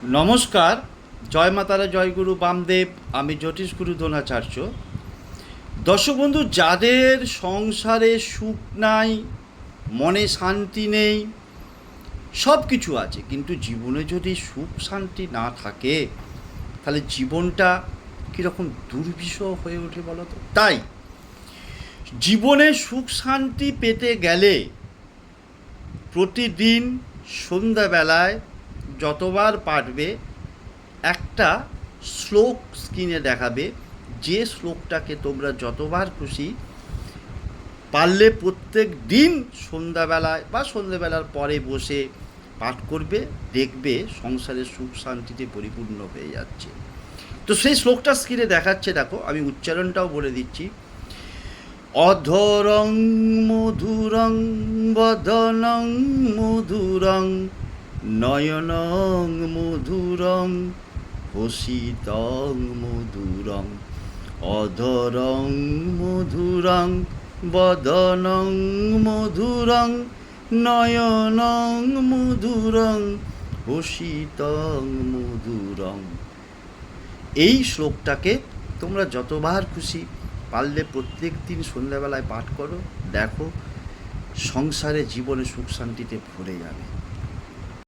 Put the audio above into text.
নমস্কার, জয় মাতারা, জয় গুরু বামদেব। আমি জ্যোতিষগুরু দ্রোণাচার্য। দর্শক বন্ধু, যাদের সংসারে সুখ নাই, মনে শান্তি নেই, সব কিছু আছে, কিন্তু জীবনে যদি সুখ শান্তি না থাকে, তাহলে জীবনটা কীরকম দুর্বিষহ হয়ে ওঠে বলো তো। তাই জীবনে সুখ শান্তি পেতে গেলে প্রতিদিন সন্ধ্যাবেলায় যতবার পারবে একটা শ্লোক স্ক্রিনে দেখাবে, যে শ্লোকটাকে তোমরা যতবার খুশি পারলে প্রত্যেক দিন সন্ধ্যাবেলায় বা সন্ধ্যাবেলার পরে বসে পাঠ করবে, দেখবে সংসারের সুখ শান্তিতে পরিপূর্ণ হয়ে যাচ্ছে। তো সেই শ্লোকটা স্ক্রিনে দেখাচ্ছে, দেখো, আমি উচ্চারণটাও বলে দিচ্ছি। অধরং মধুরং বদনং মধুরং নয়নং মধুরং হসিতং মধুরং। অধরং মধুরং বদনং মধুরং নয়নং মধুরং হসিতং মধুরং। এই শ্লোকটাকে তোমরা যতবার খুশি পারলে প্রত্যেক দিন সন্ধ্যাবেলায় পাঠ করো, দেখো সংসারে জীবনে সুখ শান্তিতে ভরে যাবে।